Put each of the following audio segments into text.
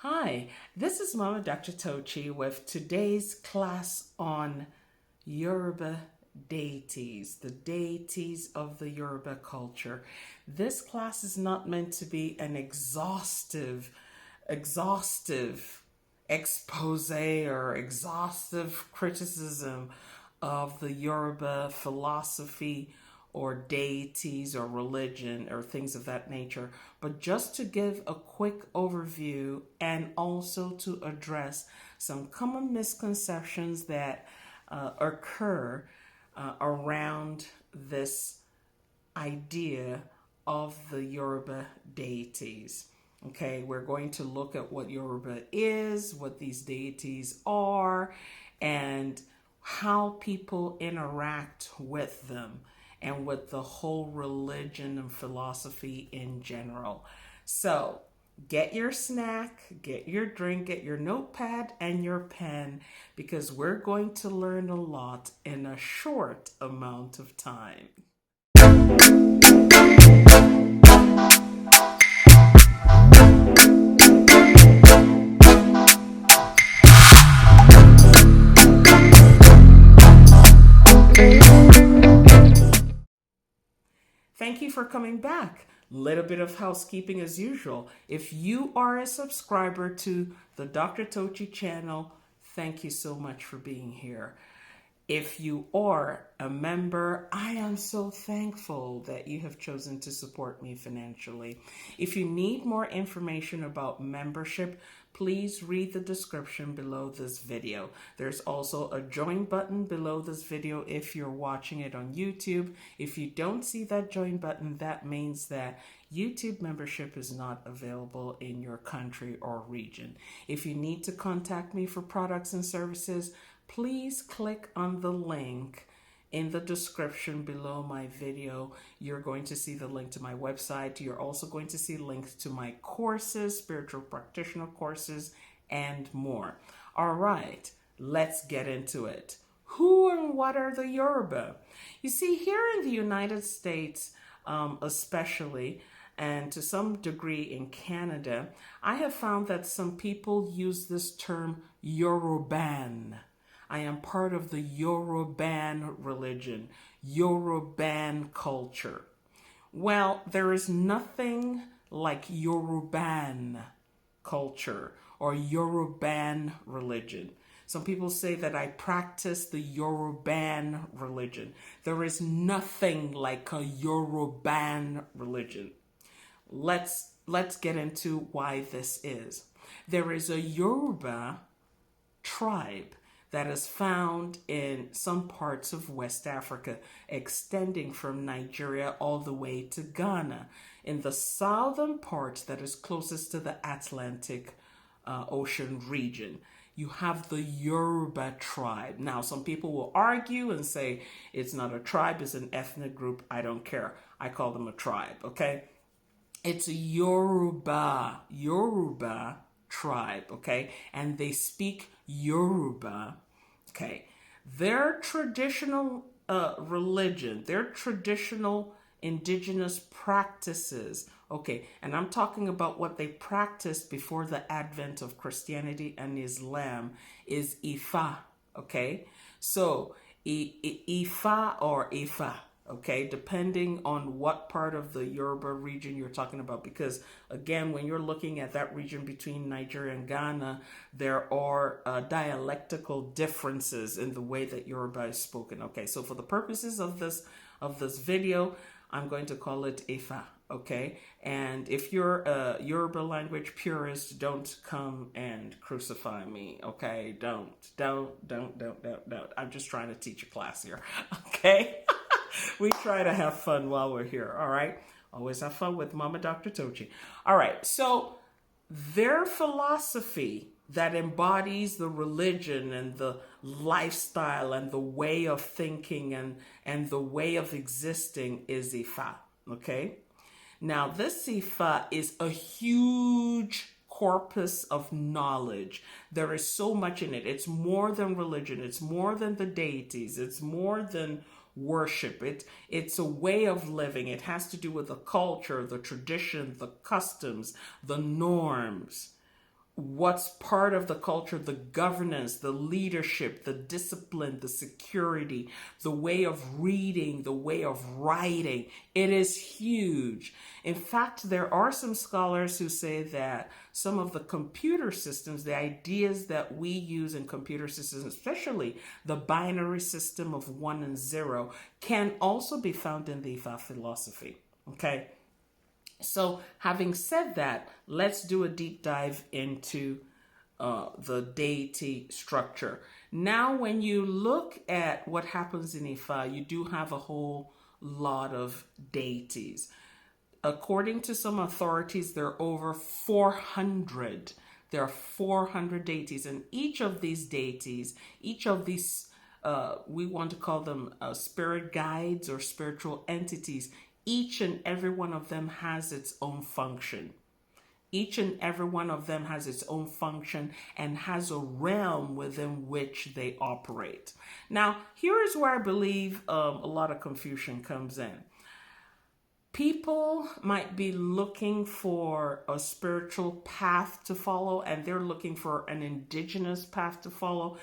Hi, this is Mama Dr. Tochi with today's class on Yoruba deities, the deities of the Yoruba culture. This class is not meant to be an exhaustive expose or exhaustive criticism of the Yoruba philosophy or deities or religion or things of that nature, but just to give a quick overview and also to address some common misconceptions that occur around this idea of the Yoruba deities. Okay, we're going to look at what Yoruba is, what these deities are, and how people interact with them and with the whole religion and philosophy in general. So get your snack, get your drink, get your notepad and your pen, because we're going to learn a lot in a short amount of time. Thank you for coming back. Little bit of housekeeping as usual. If you are a subscriber to the Dr. Tochi channel, thank you so much for being here. If you are a member, I am so thankful that you have chosen to support me financially. If you need more information about membership, please read the description below this video. There's also a join button below this video if you're watching it on YouTube. If you don't see that join button, that means that YouTube membership is not available in your country or region. If you need to contact me for products and services, please click on the link in the description below my video. You're going to see the link to my website. You're also going to see links to my courses, spiritual practitioner courses, and more. All right, let's get into it. Who and what are the Yoruba? You see, here in the United States, especially, and to some degree in Canada, I have found that some people use this term Yoruban. I am part of the Yoruban religion, Yoruban culture. Well, there is nothing like Yoruban culture or Yoruban religion. Some people say that I practice the Yoruban religion. There is nothing like a Yoruban religion. Let's get into why this is. There is a Yoruba tribe that is found in some parts of West Africa, extending from Nigeria all the way to Ghana. In the southern part that is closest to the Atlantic Ocean region, you have the Yoruba tribe. Now, some people will argue and say it's not a tribe, it's an ethnic group. I don't care. I call them a tribe, okay? It's a Yoruba tribe, okay? And they speak Yoruba, okay? Their traditional religion, their traditional indigenous practices, okay? And I'm talking about what they practiced before the advent of Christianity and Islam is Ifa, okay? So Ifa or Ifa, okay, depending on what part of the Yoruba region you're talking about. Because again, when you're looking at that region between Nigeria and Ghana, there are dialectical differences in the way that Yoruba is spoken. Okay, so for the purposes of this video, I'm going to call it Ifa, okay? And if you're a Yoruba language purist, don't come and crucify me, okay? Don't. I'm just trying to teach a class here, okay? We try to have fun while we're here, all right? Always have fun with Mama Dr. Tochi. All right, so their philosophy that embodies the religion and the lifestyle and the way of thinking and the way of existing is Ifa, okay? Now, this Ifa is a huge corpus of knowledge. There is so much in it. It's more than religion. It's more than the deities. It's more than worship. It's a way of living. It has to do with the culture, the tradition, the customs, the norms. what's part of the culture, the governance, the leadership, the discipline, the security, the way of reading, the way of writing. It is huge. In fact, there are some scholars who say that some of the computer systems, the ideas that we use in computer systems, especially the binary system of 1 and 0, can also be found in the Ifa philosophy. Okay? So having said that, let's do a deep dive into the deity structure. Now, when you look at what happens in Ifa, you do have a whole lot of deities. According to some authorities, there are over 400. There are 400 deities, and each of these deities, each of these, we want to call them spirit guides or spiritual entities, each and every one of them has its own function. Each and every one of them has its own function and has a realm within which they operate. Now, here is where I believe a lot of confusion comes in. People might be looking for a spiritual path to follow, and they're looking for an indigenous path to follow,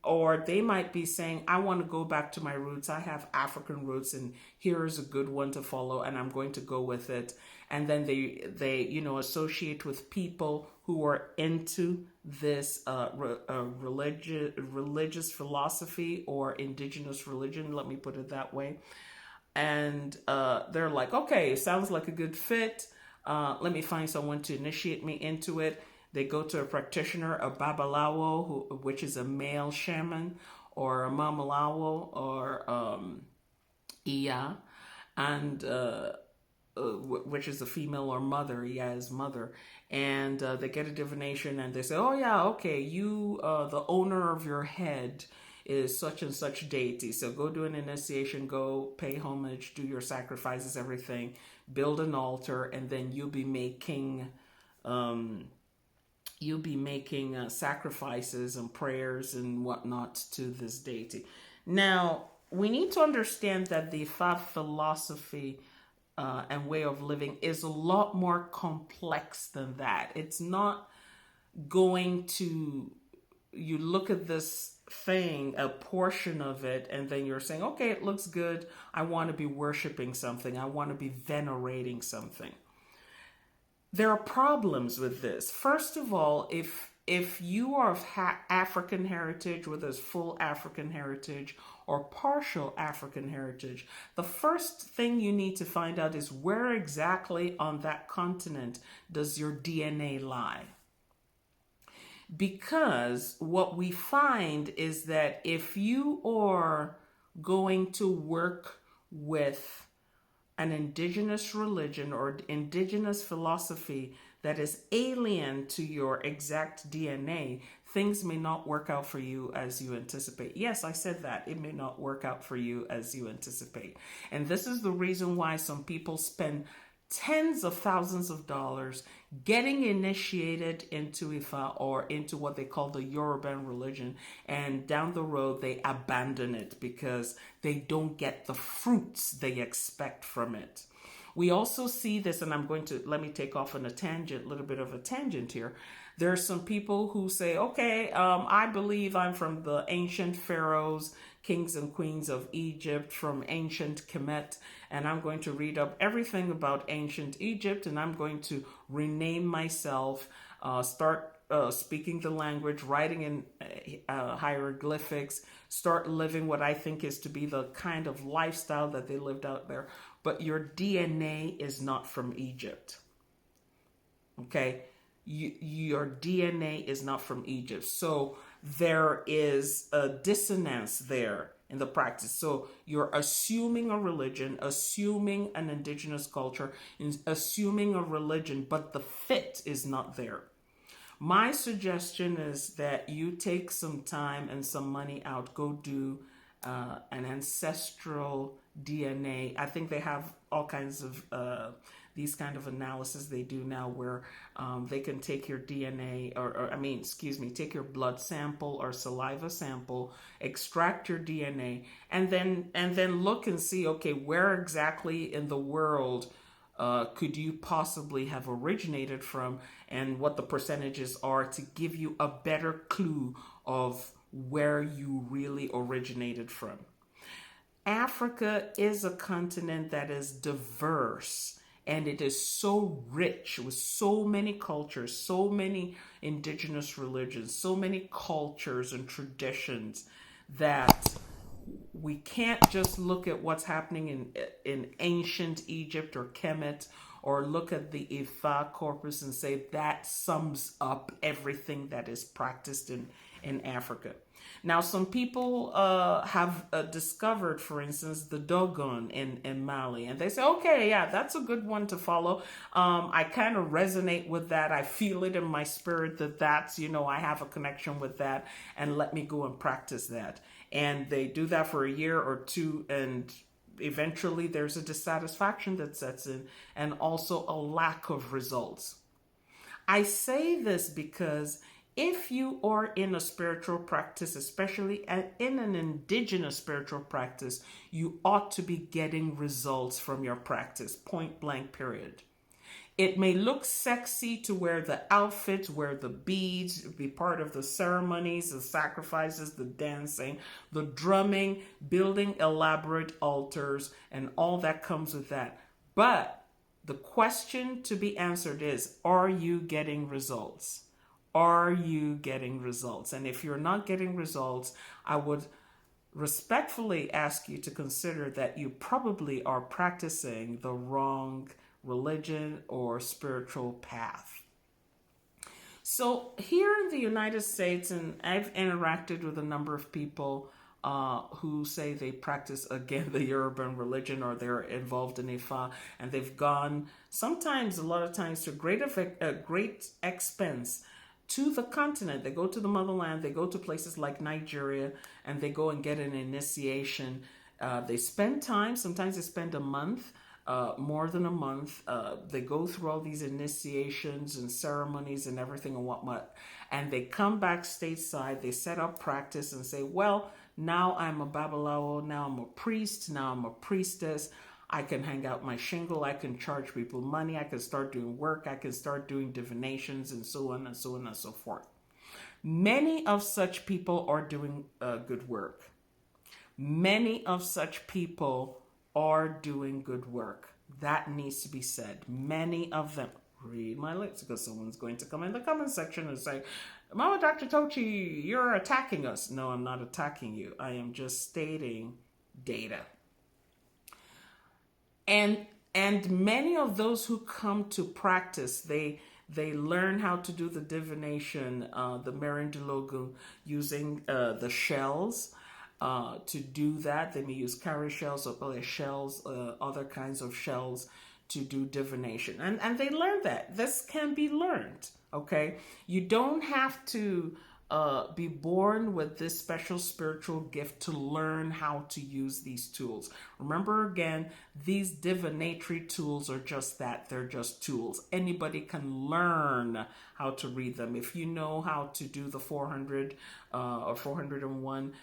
or they might be saying, I want to go back to my roots. I have African roots, and here is a good one to follow, and I'm going to go with it. And then they associate with people who are into this religious philosophy or indigenous religion, let me put it that way. And they're like, okay, sounds like a good fit. Let me find someone to initiate me into it. They go to a practitioner, a babalawo, which is a male shaman, or a mamalawo, or iya, and which is a female or mother. Iya is mother. And they get a divination, and they say, oh yeah, okay, you, the owner of your head is such and such deity. So go do an initiation, go pay homage, do your sacrifices, everything, build an altar, and then you'll be making sacrifices and prayers and whatnot to this deity. Now, we need to understand that the Ifa philosophy and way of living is a lot more complex than that. It's not going to, you look at this thing, a portion of it, and then you're saying, okay, it looks good. I want to be worshiping something. I want to be venerating something. There are problems with this. First of all, if you are of African heritage, whether it's full African heritage or partial African heritage, the first thing you need to find out is where exactly on that continent does your DNA lie? Because what we find is that if you are going to work with an indigenous religion or indigenous philosophy that is alien to your exact DNA, things may not work out for you as you anticipate. Yes, I said that. It may not work out for you as you anticipate. And this is the reason why some people spend tens of thousands of dollars getting initiated into Ifa or into what they call the Yoruban religion, and down the road they abandon it because they don't get the fruits they expect from it. We also see this, and let me take off on a tangent, a little bit of a tangent here. There are some people who say, okay, I believe I'm from the ancient pharaohs, kings and queens of Egypt, from ancient Kemet, and I'm going to read up everything about ancient Egypt, and I'm going to rename myself, start speaking the language, writing in hieroglyphics, start living what I think is to be the kind of lifestyle that they lived out there. But your DNA is not from Egypt. Okay? Your DNA is not from Egypt. So there is a dissonance there in the practice. So you're assuming a religion, assuming an indigenous culture, assuming a religion, but the fit is not there. My suggestion is that you take some time and some money out, go do an ancestral DNA. I think they have all kinds of these kind of analysis they do now where they can take your DNA take your blood sample or saliva sample, extract your DNA, and then look and see, okay, where exactly in the world could you possibly have originated from, and what the percentages are, to give you a better clue of where you really originated from. Africa is a continent that is diverse, and it is so rich with so many cultures, so many indigenous religions, so many cultures and traditions, that we can't just look at what's happening in ancient Egypt or Kemet, or look at the Ifa corpus and say that sums up everything that is practiced in Africa. Now, some people have discovered, for instance, the Dogon in Mali, and they say, okay, yeah, that's a good one to follow. I kind of resonate with that. I feel it in my spirit that that's, I have a connection with that, and let me go and practice that. And they do that for a year or two, and eventually there's a dissatisfaction that sets in, and also a lack of results. I say this because if you are in a spiritual practice, especially in an indigenous spiritual practice, you ought to be getting results from your practice, point blank, period. It may look sexy to wear the outfits, wear the beads, be part of the ceremonies, the sacrifices, the dancing, the drumming, building elaborate altars, and all that comes with that. But the question to be answered is, are you getting results? Are you getting results? And if you're not getting results, I would respectfully ask you to consider that you probably are practicing the wrong religion or spiritual path. So here in the United States, and I've interacted with a number of people who say they practice, again, the Yoruban religion, or they're involved in Ifa, and they've gone sometimes, a lot of times, to great expense to the continent. They go to the motherland, they go to places like Nigeria, and they go and get an initiation. They spend time, sometimes they spend a month, more than a month. They go through all these initiations and ceremonies and everything and whatnot, and they come back stateside, they set up practice and say, well, now I'm a babalawo, now I'm a priest, now I'm a priestess. I can hang out my shingle, I can charge people money, I can start doing work, I can start doing divinations, and so on and so on and so forth. Many of such people are doing good work. Many of such people are doing good work. That needs to be said. Many of them. Read my lips, because someone's going to come in the comment section and say, Mama Dr. Tochi, you're attacking us. No, I'm not attacking you. I am just stating data. And many of those who come to practice, they learn how to do the divination, the Merindilogu, using the shells. To do that, they may use cowrie shells or shells, other kinds of shells, to do divination. And they learn that. This can be learned, okay? You don't have to be born with this special spiritual gift to learn how to use these tools. Remember, again, these divinatory tools are just that. They're just tools. Anybody can learn how to read them. If you know how to do the 400 or 401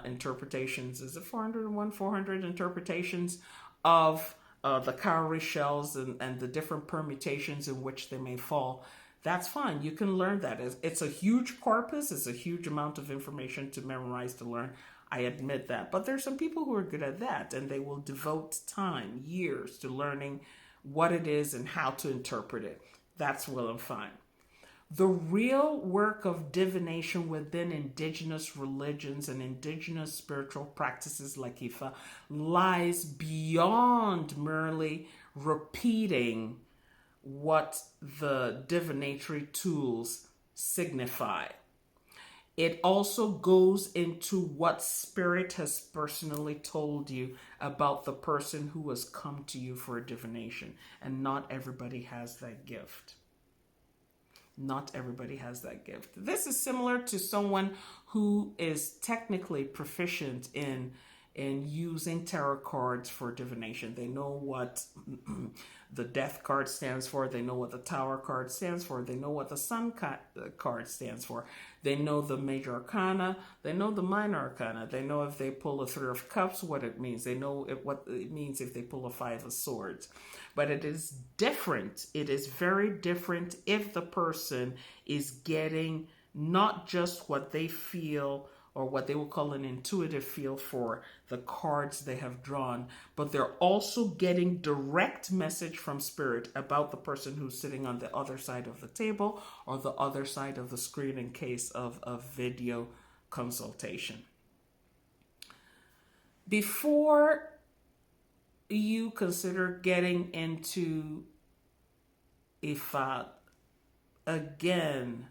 interpretations, is it 401, 400 interpretations of the cowrie shells and the different permutations in which they may fall, that's fine. You can learn that. It's a huge corpus. It's a huge amount of information to memorize, to learn. I admit that. But there's some people who are good at that, and they will devote time, years, to learning what it is and how to interpret it. That's well and fine. The real work of divination within indigenous religions and indigenous spiritual practices like Ifa lies beyond merely repeating what the divinatory tools signify. It also goes into what spirit has personally told you about the person who has come to you for a divination. And not everybody has that gift. Not everybody has that gift. This is similar to someone who is technically proficient in in using tarot cards for divination. They know what the death card stands for. They know what the tower card stands for. They know what the sun card stands for. They know the major arcana. They know the minor arcana. They know if they pull a three of cups, what it means. They know what it means if they pull a five of swords. But it is different. It is very different if the person is getting not just what they feel or what they will call an intuitive feel for the cards they have drawn, but they're also getting direct message from spirit about the person who's sitting on the other side of the table or the other side of the screen in case of a video consultation. Before you consider getting into Ifa, again,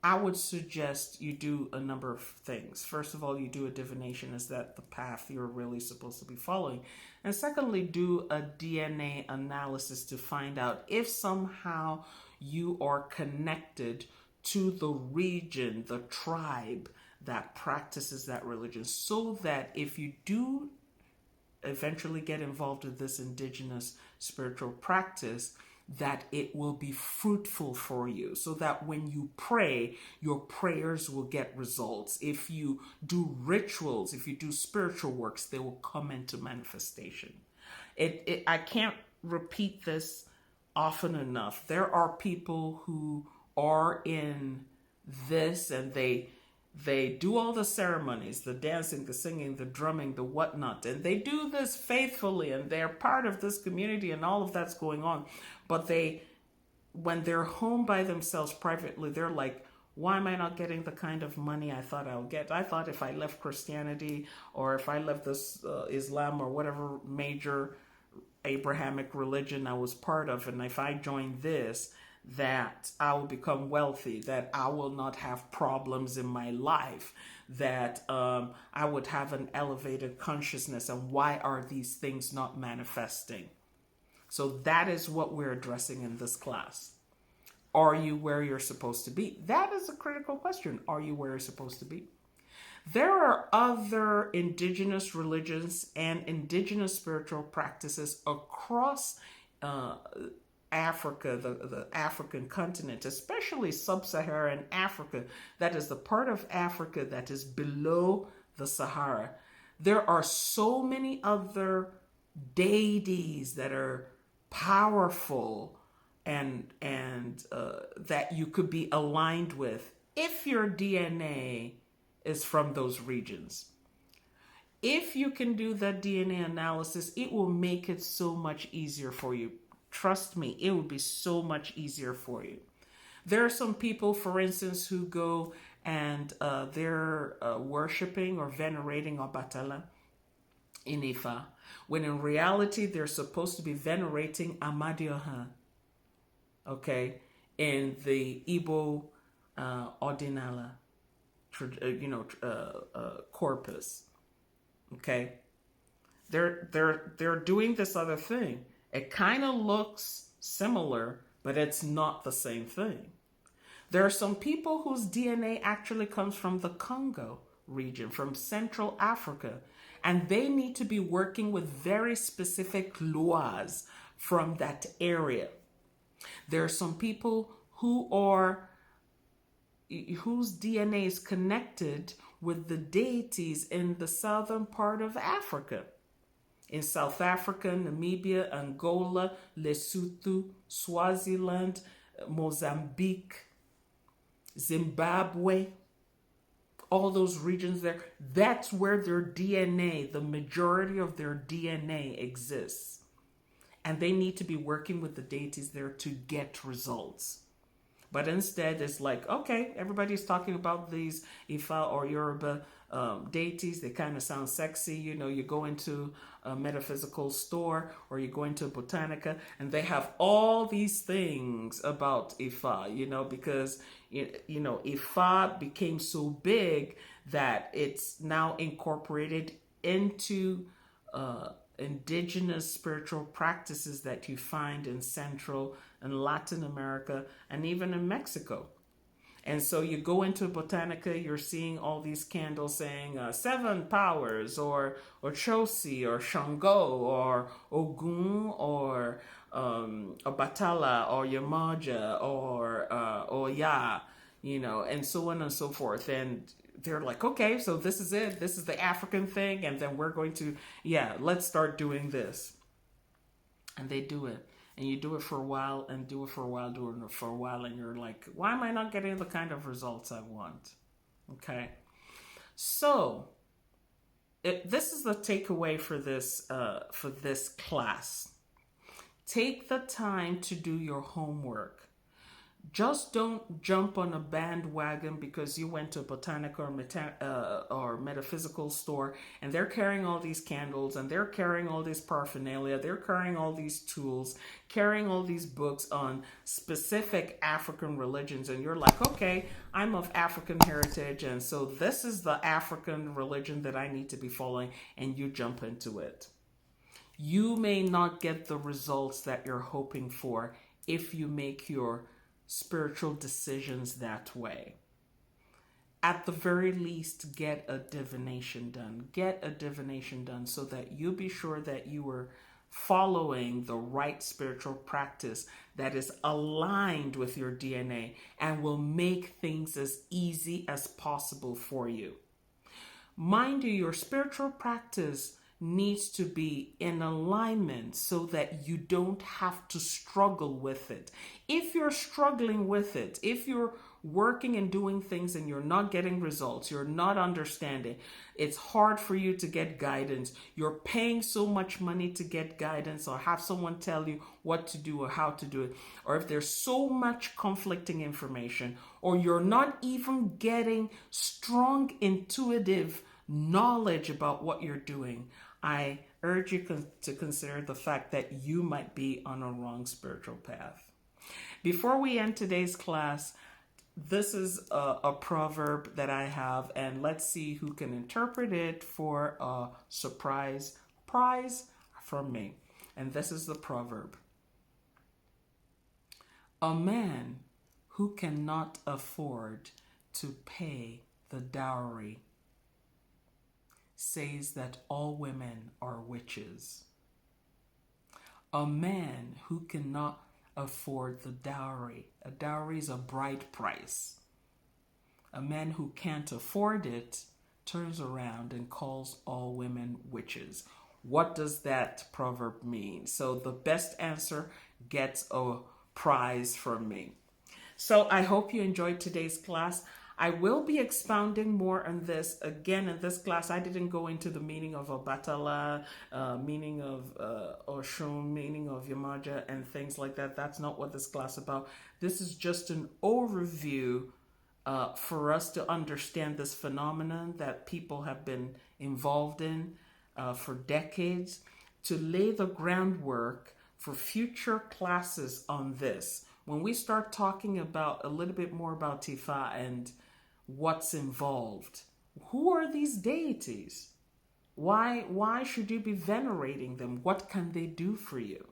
I would suggest you do a number of things. First of all, you do a divination. Is that the path you're really supposed to be following? And secondly, do a DNA analysis to find out if somehow you are connected to the region, the tribe that practices that religion, so that if you do eventually get involved with this indigenous spiritual practice, that it will be fruitful for you, so that when you pray, your prayers will get results. If you do rituals, if you do spiritual works, they will come into manifestation. I can't repeat this often enough. There are people who are in this and they do all the ceremonies, the dancing, the singing, the drumming, the whatnot, and they do this faithfully and they're part of this community and all of that's going on. But when they're home by themselves privately, they're like, why am I not getting the kind of money I thought I would get? I thought if I left Christianity or if I left this Islam or whatever major Abrahamic religion I was part of, and if I joined this, that I will become wealthy, that I will not have problems in my life, that I would have an elevated consciousness. And why are these things not manifesting? So that is what we're addressing in this class. Are you where you're supposed to be? That is a critical question. Are you where you're supposed to be? There are other indigenous religions and indigenous spiritual practices across Africa, the African continent, especially sub-Saharan Africa, that is the part of Africa that is below the Sahara. There are so many other deities that are powerful and that you could be aligned with if your DNA is from those regions. If you can do that DNA analysis, it will make it so much easier for you. Trust me, it will be so much easier for you. There are some people, for instance, who go and they're worshiping or venerating Obatala in Ifa, when in reality they're supposed to be venerating Amadioha, okay, in the Igbo Ordinala, corpus, okay. They're doing this other thing. It kind of looks similar, but it's not the same thing. There are some people whose DNA actually comes from the Congo region, from Central Africa, and they need to be working with very specific laws from that area. There are some people whose DNA is connected with the deities in the southern part of Africa. In South Africa, Namibia, Angola, Lesotho, Swaziland, Mozambique, Zimbabwe, all those regions there, that's where their DNA, the majority of their DNA exists. And they need to be working with the deities there to get results. But instead, it's like, okay, everybody's talking about these Ifa or Yoruba deities. They kind of sound sexy. You go into a metaphysical store or you go into Botanica and they have all these things about Ifa, because, Ifa became so big that it's now incorporated into indigenous spiritual practices that you find in Central and Latin America and even in Mexico. And so you go into Botanica, you're seeing all these candles saying 7 powers, or Chosi, or Shango, or Ogun, or Obatala, or Yamaja, or Oya, and so on and so forth. And they're like, okay, so this is it. This is the African thing. And then we're going to, let's start doing this. And they do it. And you do it for a while, and do it for a while, doing it for a while, and you're like, why am I not getting the kind of results I want? Okay. So this is the takeaway for this class. Take the time to do your homework. Just don't jump on a bandwagon because you went to a botanical or metaphysical store and they're carrying all these candles and they're carrying all this paraphernalia, they're carrying all these tools, carrying all these books on specific African religions, and you're like, okay, I'm of African heritage, and so this is the African religion that I need to be following, and you jump into it. You may not get the results that you're hoping for if you make your spiritual decisions that way. At the very least, get a divination done. Get a divination done so that you be sure that you are following the right spiritual practice that is aligned with your DNA and will make things as easy as possible for you. Mind you, your spiritual practice needs to be in alignment so that you don't have to struggle with it. If you're struggling with it, if you're working and doing things and you're not getting results, you're not understanding, it's hard for you to get guidance, you're paying so much money to get guidance or have someone tell you what to do or how to do it, or if there's so much conflicting information, or you're not even getting strong intuitive knowledge about what you're doing, I urge you to consider the fact that you might be on a wrong spiritual path. Before we end today's class, this is a proverb that I have, and let's see who can interpret it for a surprise prize from me. And this is the proverb. A man who cannot afford to pay the dowry says that all women are witches. A man who cannot afford the dowry. A dowry is a bride price. A man who can't afford it turns around and calls all women witches. What does that proverb mean? So the best answer gets a prize from me. So I hope you enjoyed today's class. I will be expounding more on this. Again, in this class, I didn't go into the meaning of Obatala, meaning of Oshun, meaning of Yamaja, and things like that. That's not what this class is about. This is just an overview for us to understand this phenomenon that people have been involved in for decades, to lay the groundwork for future classes on this. When we start talking about a little bit more about Tifa and what's involved, who are these deities? Why should you be venerating them? What can they do for you?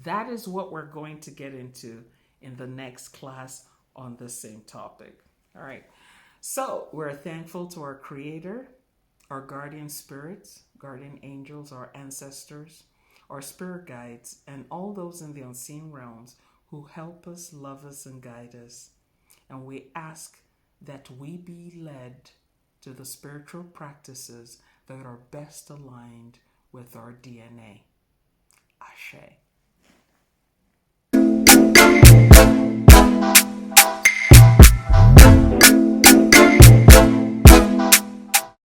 That is what we're going to get into in the next class on the same topic. All right. So we're thankful to our Creator, our guardian spirits, guardian angels, our ancestors, our spirit guides, and all those in the unseen realms who help us, love us, and guide us. And we ask that we be led to the spiritual practices that are best aligned with our DNA. Ashe.